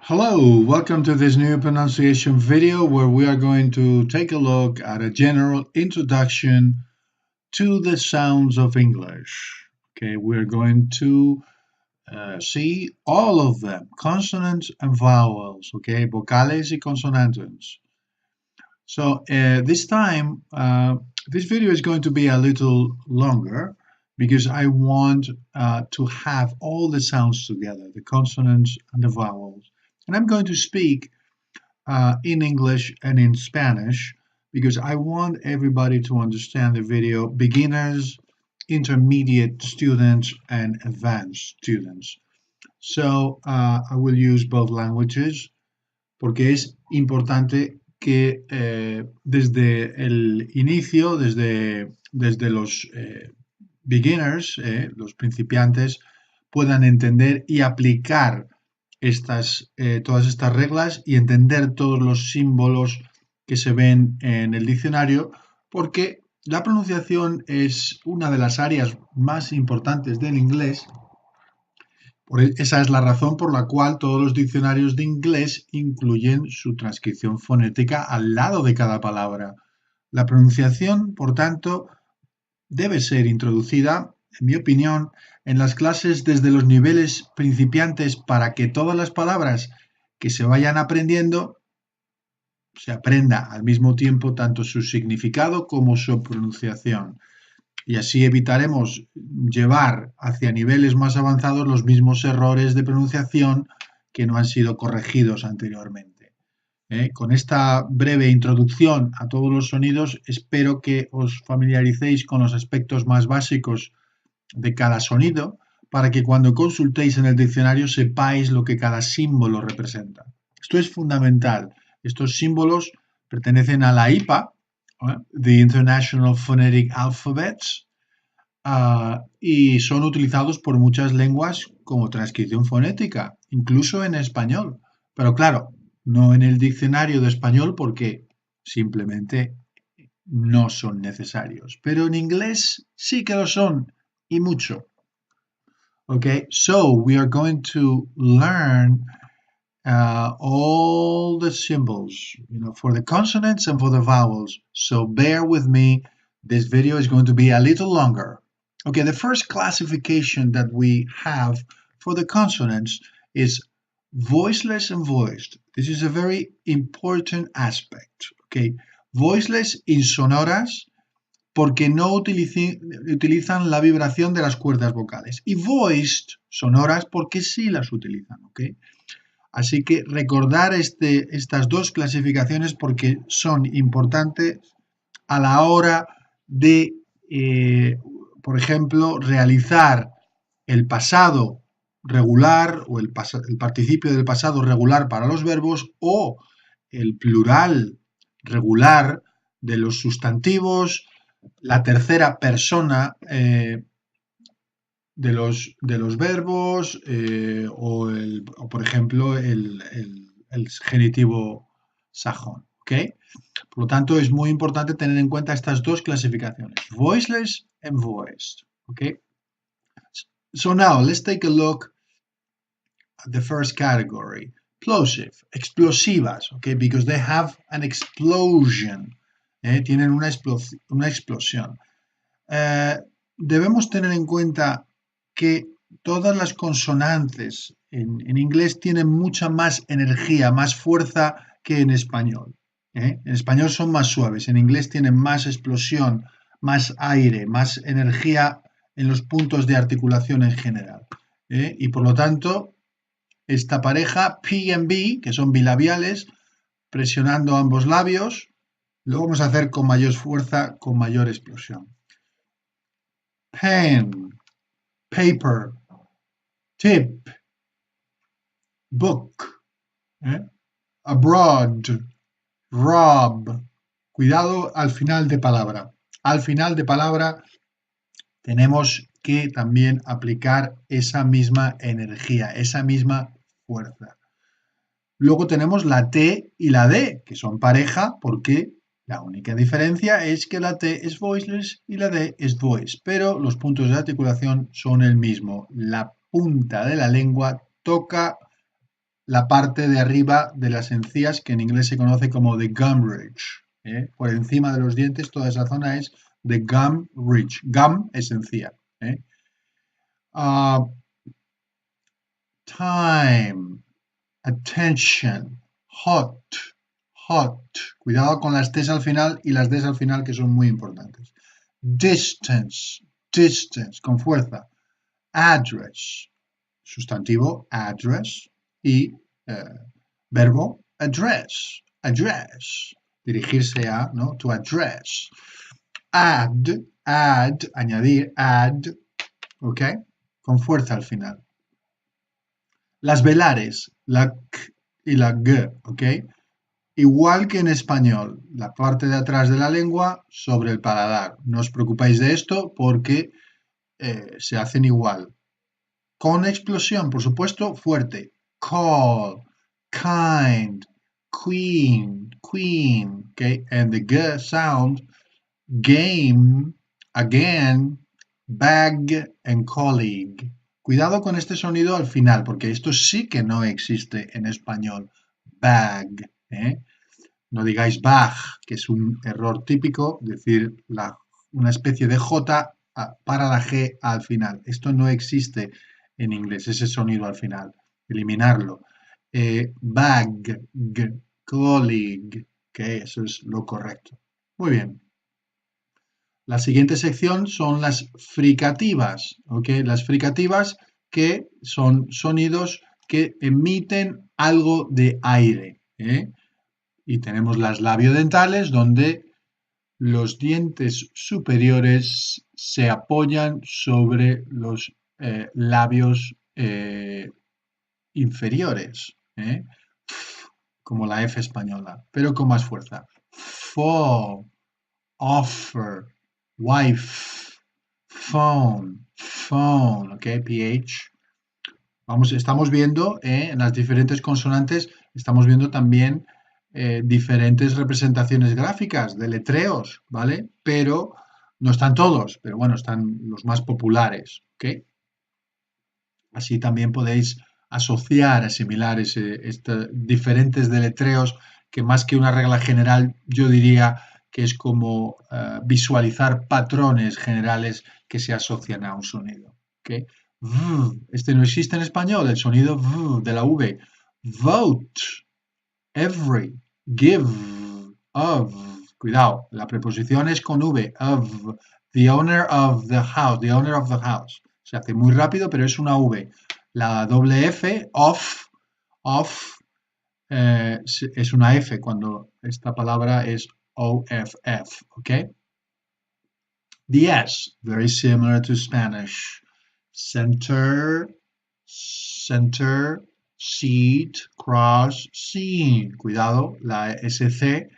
Hello, welcome to this new pronunciation video where we are going to take a look at a general introduction to the sounds of English. Okay, we're going to see all of them, consonants and vowels, okay, vocales y consonantes. So this time, this video is going to be a little longer because I want to have all the sounds together, the consonants and the vowels. And I'm going to speak in English and in Spanish because I want everybody to understand the video, beginners, intermediate students, and advanced students. So I will use both languages porque es importante que desde el inicio, desde los beginners, los principiantes, puedan entender y aplicar todas estas reglas y entender todos los símbolos que se ven en el diccionario, porque la pronunciación es una de las áreas más importantes del inglés. Esa es la razón por la cual todos los diccionarios de inglés incluyen su transcripción fonética al lado de cada palabra. La pronunciación, por tanto, debe ser introducida, en mi opinión, en las clases desde los niveles principiantes para que todas las palabras que se vayan aprendiendo se aprenda al mismo tiempo tanto su significado como su pronunciación. Y así evitaremos llevar hacia niveles más avanzados los mismos errores de pronunciación que no han sido corregidos anteriormente. Con esta breve introducción a todos los sonidos, espero que os familiaricéis con los aspectos más básicos de cada sonido para que cuando consultéis en el diccionario sepáis lo que cada símbolo representa. Esto es fundamental. Estos símbolos pertenecen a la IPA, The International Phonetic Alphabets, y son utilizados por muchas lenguas como transcripción fonética, incluso en español. Pero claro, no en el diccionario de español porque simplemente no son necesarios. Pero en inglés sí que lo son y mucho. Okay, so we are going to learn all the symbols, for the consonants and for the vowels. So bear with me. This video is going to be a little longer. Okay, the first classification that we have for the consonants is voiceless and voiced. This is a very important aspect. Okay, voiceless, insonoras, porque no utilizan la vibración de las cuerdas vocales. Y voiced, sonoras, porque sí las utilizan. Okay. Así que recordar estas dos clasificaciones porque son importantes a la hora de, por ejemplo, realizar el pasado regular o el participio del pasado regular para los verbos o el plural regular de los sustantivos, la tercera persona de los verbos o, por ejemplo, el genitivo sajón. ¿Okay? Por lo tanto, es muy importante tener en cuenta estas dos clasificaciones, voiceless and voiced. Okay? So now, let's take a look at the first category, plosive, explosivas, okay? Because they have an explosion. Tienen una explosión. Debemos tener en cuenta que todas las consonantes en inglés tienen mucha más energía, más fuerza que en español. En español son más suaves, en inglés tienen más explosión, más aire, más energía en los puntos de articulación en general. Y por lo tanto, esta pareja P y B, que son bilabiales, presionando ambos labios, lo vamos a hacer con mayor fuerza, con mayor explosión. Pen, paper, tip, book, abroad, rob. Cuidado al final de palabra. Al final de palabra tenemos que también aplicar esa misma energía, esa misma fuerza. Luego tenemos la T y la D, que son pareja porque la única diferencia es que la T es voiceless y la D es voice, pero los puntos de articulación son el mismo. La punta de la lengua toca la parte de arriba de las encías, que en inglés se conoce como the gum ridge. Por encima de los dientes, toda esa zona es the gum ridge. Gum es encía. Time, attention, hot, hot. Cuidado con las T's al final y las D's al final, que son muy importantes. Distance, distance, con fuerza. Address, sustantivo address y verbo address, address, dirigirse a, ¿no? To address. Add, add, añadir, add, ¿ok? Con fuerza al final. Las velares, la k y la g, ¿ok? Igual que en español, la parte de atrás de la lengua sobre el paladar. No os preocupéis de esto porque se hacen igual. Con explosión, por supuesto, fuerte. Call, kind, queen, queen, okay? And the g sound, game, again, bag and colleague. Cuidado con este sonido al final, porque esto sí que no existe en español. Bag, ¿eh? No digáis bag, que es un error típico, decir una especie de J para la G al final. Esto no existe en inglés, ese sonido al final. Eliminarlo. Bag, colleague, que eso es lo correcto. Muy bien. La siguiente sección son las fricativas, ¿ok? Las fricativas que son sonidos que emiten algo de aire, Y tenemos las labiodentales donde los dientes superiores se apoyan sobre los labios inferiores, como la F española, pero con más fuerza. Fall, offer, wife, phone, phone, ¿ok? PH. Estamos viendo en las diferentes consonantes, estamos viendo también diferentes representaciones gráficas de letreos, ¿vale? Pero no están todos, pero bueno, están los más populares, ¿ok? Así también podéis asociar, asimilar diferentes deletreos que más que una regla general, yo diría que es como visualizar patrones generales que se asocian a un sonido. ¿Okay? Este no existe en español, el sonido de la V. Vote, every, give, of. Cuidado, la preposición es con V, of, the owner of the house, the owner of the house. Se hace muy rápido, pero es una V. La doble F, of, es una F cuando esta palabra es OFF, ¿ok? The S, very similar to Spanish. Center, center, seat, cross, scene. Cuidado, la SC,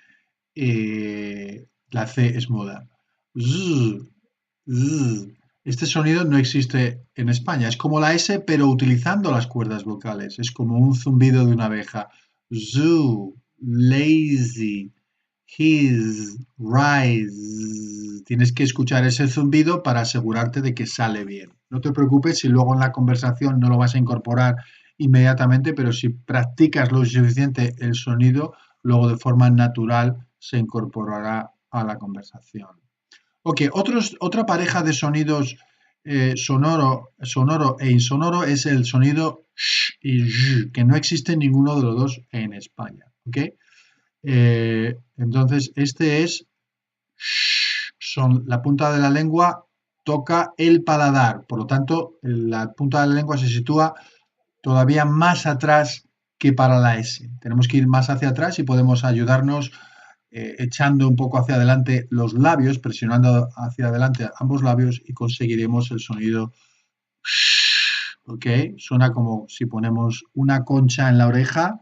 la C es muda. Z, z. Este sonido no existe en España. Es como la S, pero utilizando las cuerdas vocales. Es como un zumbido de una abeja. Zoo, lazy, his, rise. Tienes que escuchar ese zumbido para asegurarte de que sale bien. No te preocupes si luego en la conversación no lo vas a incorporar inmediatamente, pero si practicas lo suficiente el sonido, luego de forma natural se incorporará a la conversación. Ok, otra pareja de sonidos sonoro e insonoro es el sonido sh y zh, que no existe ninguno de los dos en España. ¿Ok? Entonces, este es la punta de la lengua toca el paladar, por lo tanto, la punta de la lengua se sitúa todavía más atrás que para la S. Tenemos que ir más hacia atrás y podemos ayudarnos echando un poco hacia adelante los labios, presionando hacia adelante ambos labios y conseguiremos el sonido sh, ¿ok? Suena como si ponemos una concha en la oreja,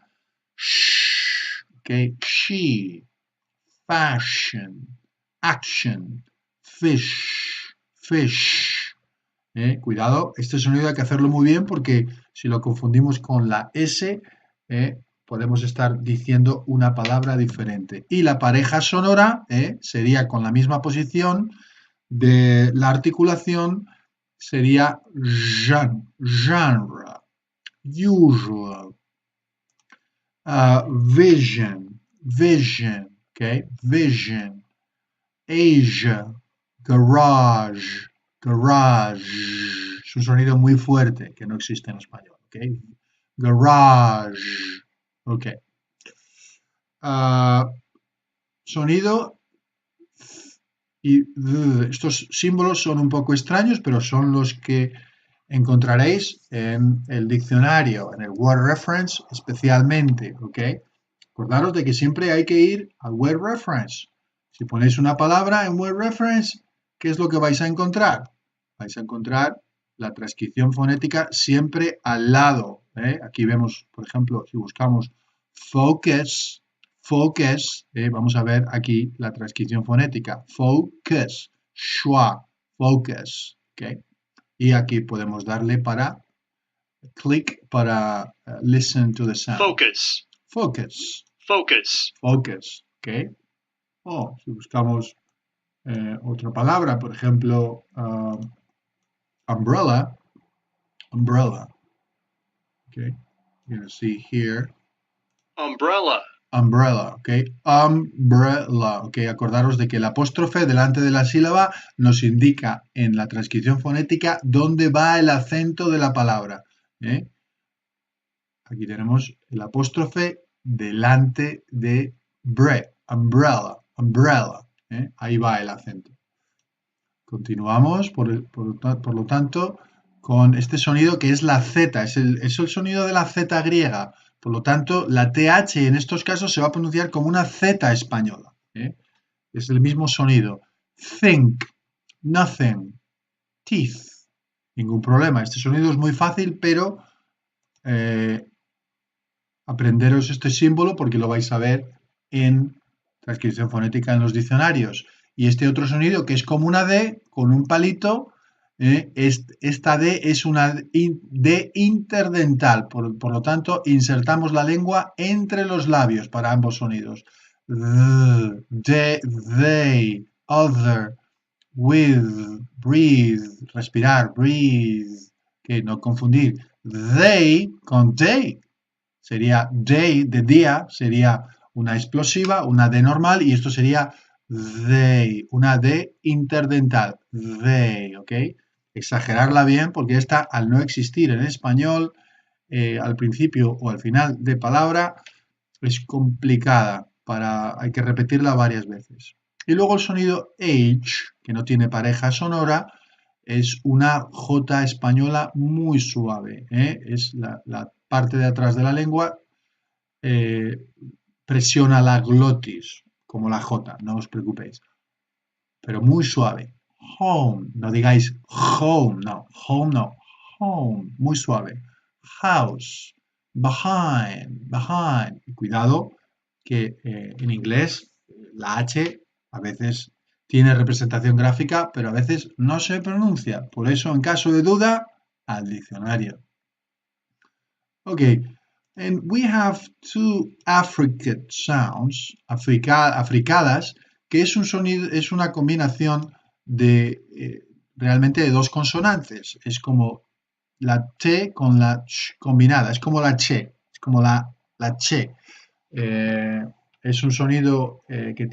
sh, ¿ok? She, fashion, action, fish, fish. Cuidado, este sonido hay que hacerlo muy bien porque si lo confundimos con la S, podemos estar diciendo una palabra diferente. Y la pareja sonora sería con la misma posición de la articulación, sería genre, usual, Vision, vision, okay, vision. Asia, garage, garage. Es un sonido muy fuerte que no existe en español, okay. Garage, okay. Sonido y estos símbolos son un poco extraños, pero son los que encontraréis en el diccionario, en el Word Reference especialmente, ¿ok? Acordaros de que siempre hay que ir al Word Reference. Si ponéis una palabra en Word Reference, ¿qué es lo que vais a encontrar? Vais a encontrar la transcripción fonética siempre al lado, ¿eh? Aquí vemos, por ejemplo, si buscamos focus, focus, vamos a ver aquí la transcripción fonética. Focus, schwa, focus, ¿ok? Y aquí podemos darle para click para listen to the sound. Focus. Focus. Focus. Focus. ¿Ok? O si buscamos otra palabra, por ejemplo, umbrella. Umbrella. Okay. You're going to see here. Umbrella. Umbrella, ok. Umbrella, ok. Acordaros de que el apóstrofe delante de la sílaba nos indica en la transcripción fonética dónde va el acento de la palabra. ¿Eh? Aquí tenemos el apóstrofe delante de umbrella, umbrella. Ahí va el acento. Continuamos, por lo tanto, con este sonido que es la Z, es el sonido de la Z griega. Por lo tanto, la TH en estos casos se va a pronunciar como una Z española. Es el mismo sonido. Think, nothing, teeth. Ningún problema. Este sonido es muy fácil, pero aprenderos este símbolo porque lo vais a ver en transcripción fonética en los diccionarios. Y este otro sonido que es como una D con un palito, esta D es una D interdental, por lo tanto insertamos la lengua entre los labios para ambos sonidos. The, they, other, with, breathe, respirar, breathe, que no confundir they con they. Sería day, de día, sería una explosiva, una D normal, y esto sería they, una D interdental, they, ¿ok? Exagerarla bien porque esta, al no existir en español, al principio o al final de palabra, es complicada, hay que repetirla varias veces. Y luego el sonido H, que no tiene pareja sonora, es una J española muy suave. Es la parte de atrás de la lengua, presiona la glotis, como la J, no os preocupéis. Pero muy suave. Home, no digáis home, no, home, muy suave. House, behind. Cuidado que en inglés la H a veces tiene representación gráfica, pero a veces no se pronuncia. Por eso, en caso de duda, al diccionario. Ok, and we have two affricate sounds, africadas, que es un sonido, es una combinación de realmente de dos consonantes. Es como la T con la ch combinada, es como la che, es como la che. Es un sonido que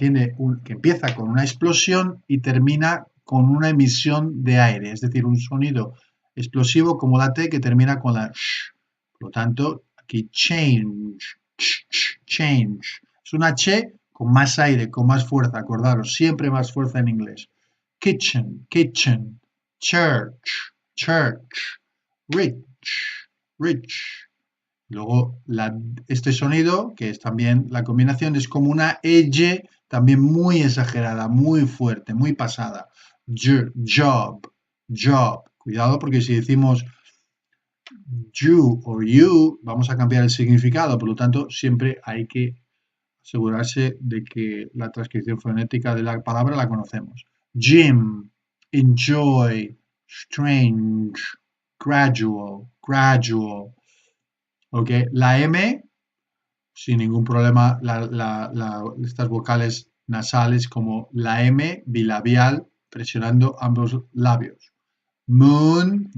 empieza con una explosión y termina con una emisión de aire, es decir, un sonido explosivo como la T que termina con la sh. Por lo tanto, aquí change, change. Es una che con más aire, con más fuerza, acordaros, siempre más fuerza en inglés. Kitchen, church, rich. Luego, este sonido, que es también la combinación, es como una Y también muy exagerada, muy fuerte, muy pasada. Job. Cuidado porque si decimos you o you, vamos a cambiar el significado. Por lo tanto, siempre hay que asegurarse de que la transcripción fonética de la palabra la conocemos. Gym, enjoy, strange, gradual. ¿Ok? La M, sin ningún problema, estas vocales nasales como la M bilabial presionando ambos labios. Moon,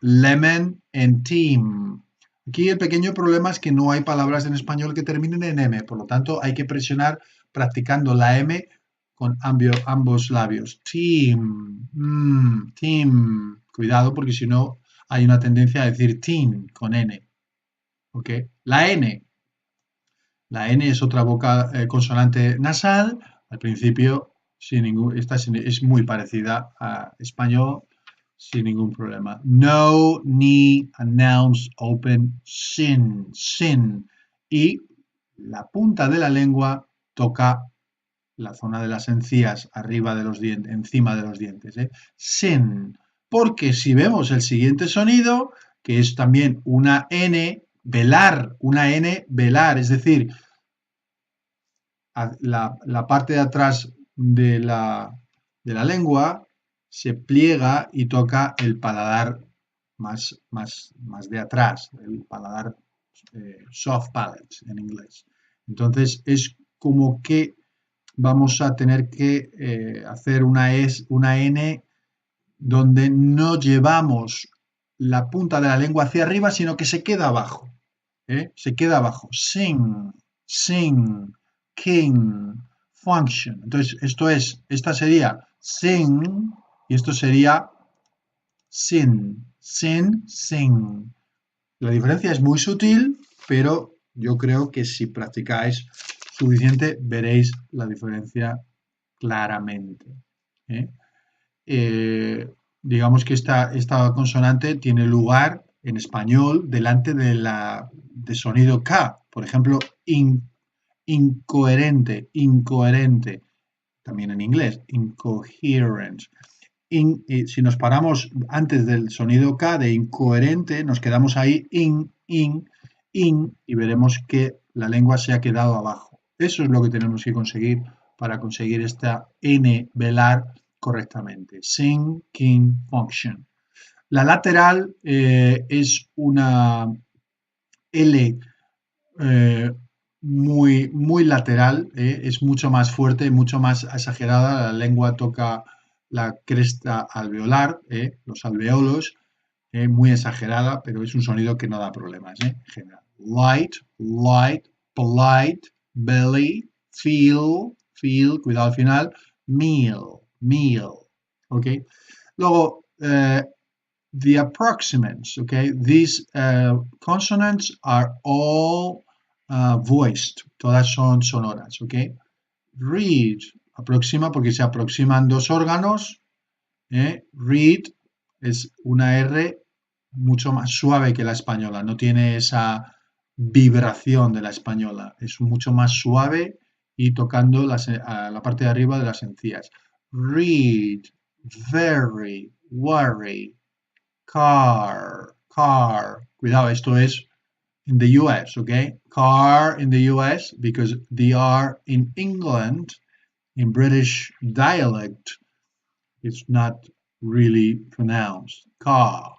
lemon and team. Aquí el pequeño problema es que no hay palabras en español que terminen en M, por lo tanto hay que presionar practicando la M con ambos labios. Team, team. Cuidado porque si no hay una tendencia a decir team con N. ¿Ok? La N. La N es otra consonante nasal. Al principio, esta es muy parecida a español, sin ningún problema. No, ni, announce, open, sin, sin. Y la punta de la lengua toca la zona de las encías, arriba de los dientes, encima de los dientes. Sin. Porque si vemos el siguiente sonido, que es también una N, velar, una N, velar, es decir, la parte de atrás de la lengua se pliega y toca el paladar más de atrás, el paladar soft palate en inglés. Entonces es como que vamos a tener que hacer una N donde no llevamos la punta de la lengua hacia arriba, sino que se queda abajo. Se queda abajo. Sing, sing, king, function. Entonces, esta sería sing y esto sería sin, sing. La diferencia es muy sutil, pero yo creo que si practicáis suficiente veréis la diferencia claramente. ¿eh? Digamos que esta consonante tiene lugar en español delante de sonido K. Por ejemplo, incoherente, incoherente. También en inglés, incoherent. Si nos paramos antes del sonido K de incoherente, nos quedamos ahí in, y veremos que la lengua se ha quedado abajo. Eso es lo que tenemos que conseguir para conseguir esta N velar correctamente. Sing, king, function. La lateral es una L muy lateral, es mucho más fuerte, mucho más exagerada. La lengua toca la cresta alveolar, los alveolos, muy exagerada, pero es un sonido que no da problemas en general. Light, light, polite, belly, feel, cuidado al final, meal, ¿ok? Luego, the approximants, okay? These consonants are all voiced, todas son sonoras, ¿ok? Read, aproxima porque se aproximan dos órganos, read es una R mucho más suave que la española, no tiene esa vibración de la española, es mucho más suave y tocando a la parte de arriba de las encías. Read, very, worry, car. Cuidado, esto es in the US, okay? Car in the US because they are in England, in British dialect, it's not really pronounced. Car.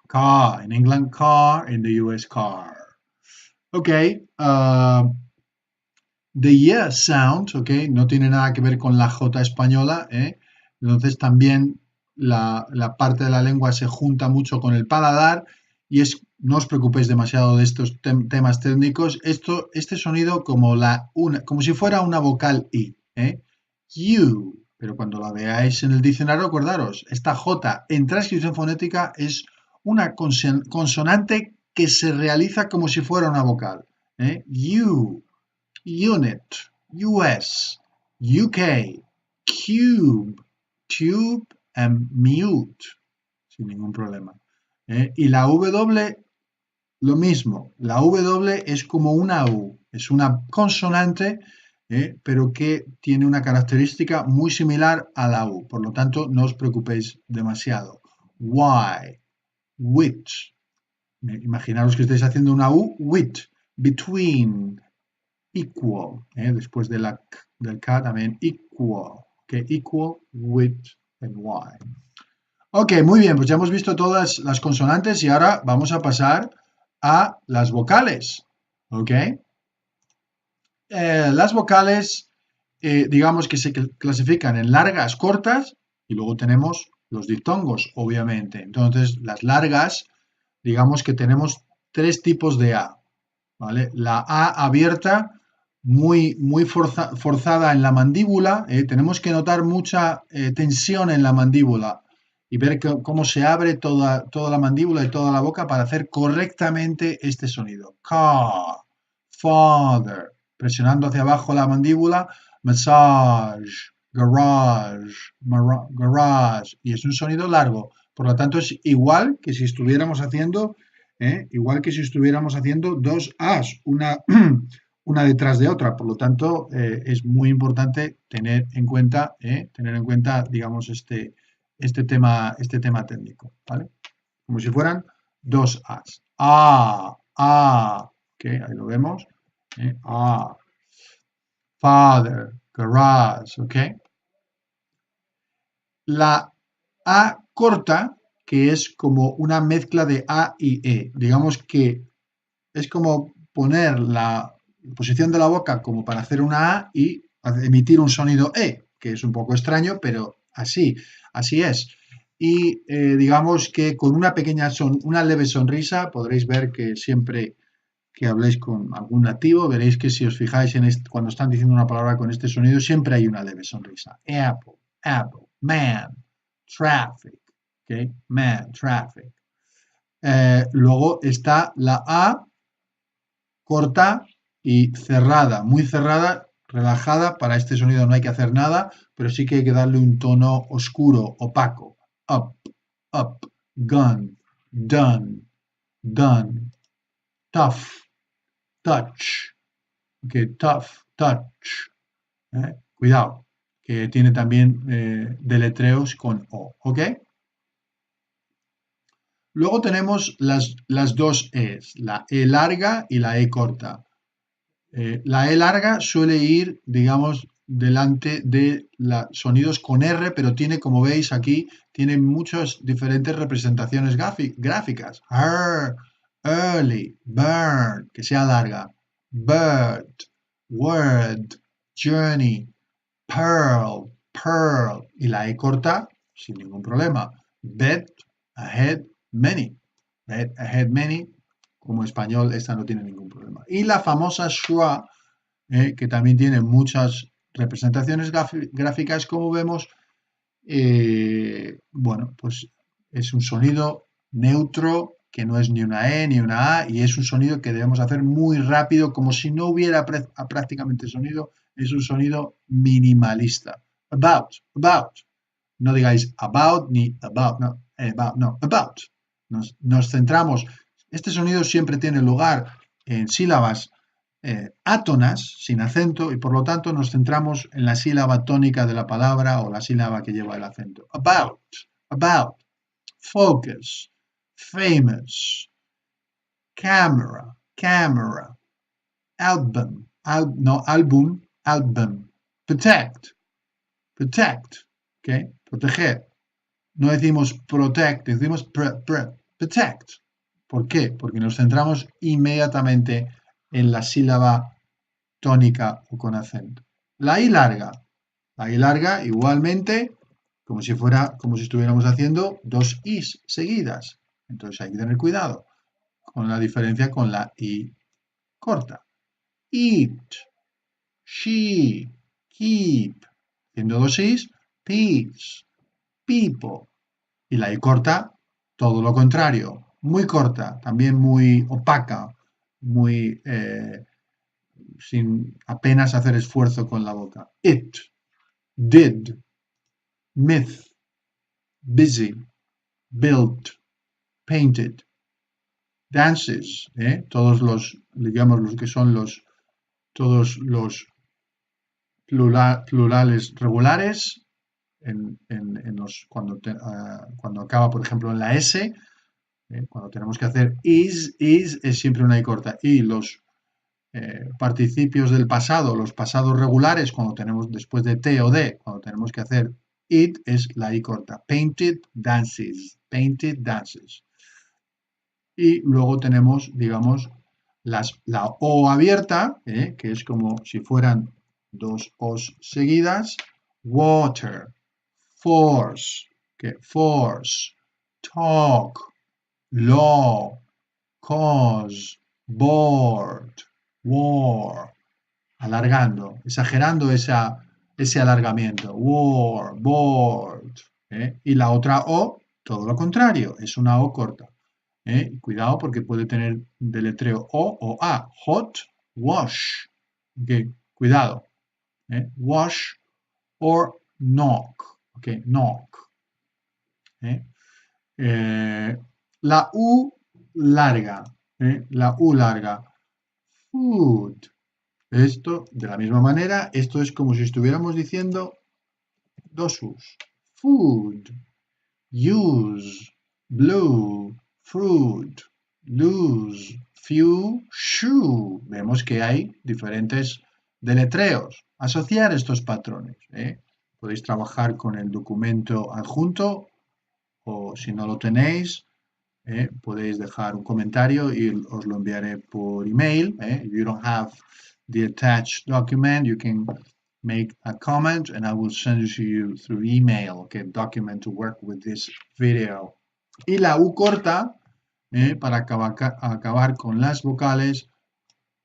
In England, car. In the US, car. Okay. The Y sound, okay, no tiene nada que ver con la J española, entonces también la parte de la lengua se junta mucho con el paladar y no os preocupéis demasiado de estos temas técnicos. Este sonido como si fuera una vocal I, You, pero cuando la veáis en el diccionario, acordaros, esta J en transcripción fonética es una consonante que se realiza como si fuera una vocal. You, unit, US, UK, cube, tube and mute, sin ningún problema. Y la W, lo mismo. La W es como una U, es una consonante, pero que tiene una característica muy similar a la U. Por lo tanto, no os preocupéis demasiado. Why, which. Imaginaros que estáis haciendo una U, with, between, equal, después del K también equal, que equal, with and why. Ok, muy bien, pues ya hemos visto todas las consonantes y ahora vamos a pasar a las vocales, ok. Las vocales, digamos que se clasifican en largas, cortas y luego tenemos los diptongos, obviamente. Entonces, las largas, digamos que tenemos tres tipos de A. ¿vale? La A abierta, muy forzada en la mandíbula. Tenemos que notar mucha tensión en la mandíbula y ver cómo se abre toda la mandíbula y toda la boca para hacer correctamente este sonido. Car, father, presionando hacia abajo la mandíbula, massage, garage, garage, y es un sonido largo. Por lo tanto, es igual que si estuviéramos haciendo dos As, una detrás de otra. Por lo tanto, es muy importante tener en cuenta, digamos, este tema técnico, ¿vale? Como si fueran dos As. Ok, ahí lo vemos. Father, garage, ok. La A corta, que es como una mezcla de A y E. Digamos que es como poner la posición de la boca como para hacer una A y emitir un sonido E, que es un poco extraño, pero así es. Y digamos que con una leve sonrisa podréis ver que siempre que habléis con algún nativo, veréis que si os fijáis cuando están diciendo una palabra con este sonido, siempre hay una leve sonrisa. Apple, apple, man, traffic, ¿okay? Man, traffic. Luego está la A corta y cerrada, muy cerrada, relajada. Para este sonido no hay que hacer nada, pero sí que hay que darle un tono oscuro, opaco. Up, up, gun, done, done, tough, touch, okay, tough, touch. Cuidado, que tiene también deletreos con O, ¿ok? Luego tenemos las dos E's, la E larga y la E corta. La E larga suele ir, digamos, delante de sonidos con R, pero tiene, como veis aquí, tiene muchas diferentes representaciones gráficas. Early, burn, que sea larga. Bird, word, journey, pearl, pearl. Y la E corta, sin ningún problema. Bed, ahead, many. Bed, ahead, many. Como español, esta no tiene ningún problema. Y la famosa schwa, que también tiene muchas representaciones gráficas, como vemos, bueno, pues es un sonido neutro, que no es ni una E ni una A, y es un sonido que debemos hacer muy rápido, como si no hubiera prácticamente sonido. Es un sonido minimalista. About. No digáis about ni about, no, about. Nos centramos. Este sonido siempre tiene lugar en sílabas átonas, sin acento, y por lo tanto nos centramos en la sílaba tónica de la palabra o la sílaba que lleva el acento. About, focus, famous, camera, album, album, protect, ¿ok? Proteger. No decimos protect, decimos protect. ¿Por qué? Porque nos centramos inmediatamente en la sílaba tónica o con acento. La I larga. La I larga igualmente como si estuviéramos haciendo dos Is seguidas. Entonces hay que tener cuidado con la diferencia con la I corta. Eat, she, keep. Haciendo dos Is, peace, people. Y la I corta, todo lo contrario. Muy corta, también muy opaca, muy sin apenas hacer esfuerzo con la boca. It, did, myth, busy, built, painted, dances, todos digamos, los que son todos los plurales regulares, cuando acaba, por ejemplo, en la S, cuando tenemos que hacer is es siempre una I corta. Y los participios del pasado, los pasados regulares, cuando tenemos después de T o D, cuando tenemos que hacer it, es la I corta. Painted dances. Y luego tenemos, digamos, la O abierta, que es como si fueran dos O's seguidas. Water, force, talk, law, cause, bored, war, alargando, exagerando ese alargamiento, war, bored. Y la otra O, todo lo contrario, es una O corta. Cuidado porque puede tener deletreo o A, hot, wash. Okay, cuidado. Wash or knock. Okay, knock. La U larga. La U larga. Food. Esto, de la misma manera, esto es como si estuviéramos diciendo dos U's. Food. Use. Blue. Fruit. Lose. Few. Shoe. Vemos que hay diferentes deletreos. Asociar estos patrones. Podéis trabajar con el documento adjunto o si no lo tenéis, podéis dejar un comentario y os lo enviaré por email. If you don't have the attached document, you can make a comment and I will send it to you through email, okay, document to work with this video. Y la U corta, para acabar con las vocales,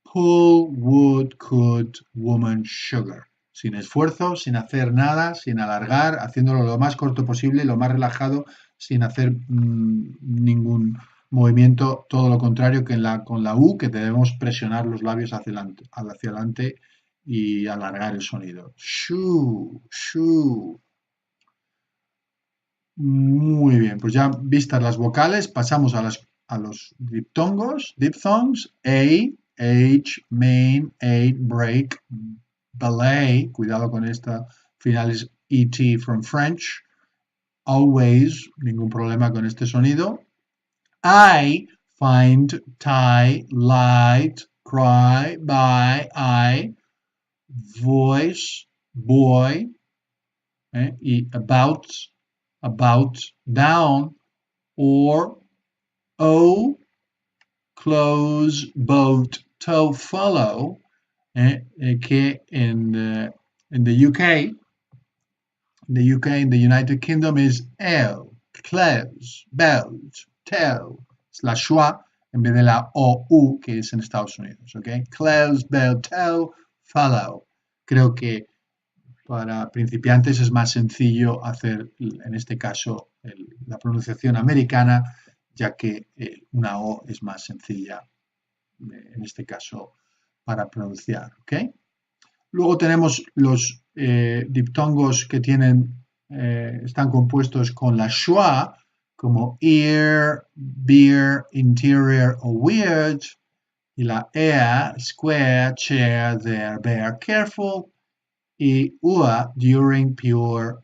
pull, would, could, woman, sugar. Sin esfuerzo, sin hacer nada, sin alargar, haciéndolo lo más corto posible, lo más relajado, sin hacer ningún movimiento, todo lo contrario que con la U, que debemos presionar los labios hacia adelante y alargar el sonido. Shoo, shoo. Muy bien, pues ya vistas las vocales, pasamos a los diptongos, diphthongs, A, H, main, aid, break, ballet, cuidado con esta final es ET from French, always, ningún problema con este sonido. I, find, tie, light, cry, buy, I, voice, boy, y about, down, or, O, close, boat, tow, follow, que in the UK, in the United Kingdom is L, close, boat, tow, es la schwa en vez de la OU que es en Estados Unidos, ¿ok? Close, boat, tow, follow. Creo que para principiantes es más sencillo hacer, en este caso, la pronunciación americana, ya que una O es más sencilla, en este caso, para pronunciar. ¿Okay? Luego tenemos los diptongos que están compuestos con la schwa, como ear, beer, interior o weird, y la ea, square, chair, there, bear, careful, y ua, during pure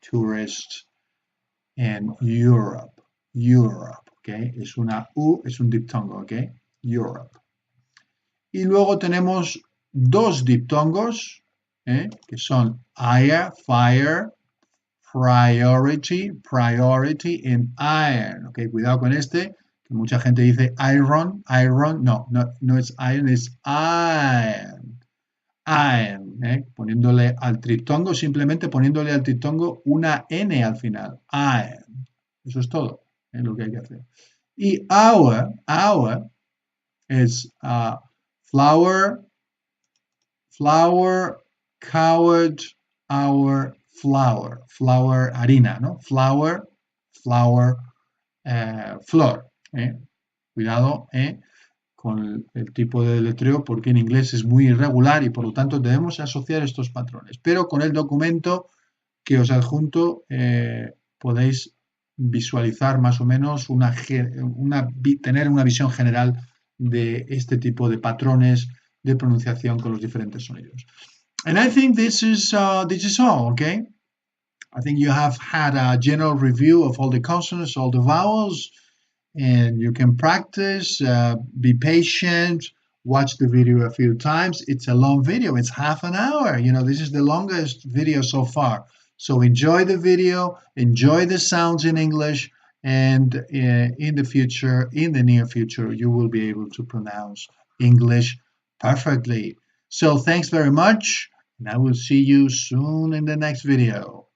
tourist in Europe. Europe, ¿ok? Es una U, es un diptongo, ¿ok? Europe. Y luego tenemos dos diptongos, que son air, fire, priority, priority in iron, ¿ok? Cuidado con este, que mucha gente dice iron, iron, no es iron, es iron. Iron, poniéndole al triptongo, simplemente poniéndole al triptongo una N al final. Iron. Eso es todo lo que hay que hacer. Y our es flower, coward, our, flower. Flower, harina, ¿no? Flower, flor. Cuidado, con el tipo de deletreo porque en inglés es muy irregular y por lo tanto debemos asociar estos patrones. Pero con el documento que os adjunto podéis visualizar más o menos tener una visión general de este tipo de patrones de pronunciación con los diferentes sonidos. And I think this is all, okay? I think you have had a general review of all the consonants, all the vowels, and you can practice, be patient, watch the video a few times. It's a long video, it's half an hour. You know, this is the longest video so far. So enjoy the video, enjoy the sounds in English, and in the near future, you will be able to pronounce English perfectly. So thanks very much, and I will see you soon in the next video.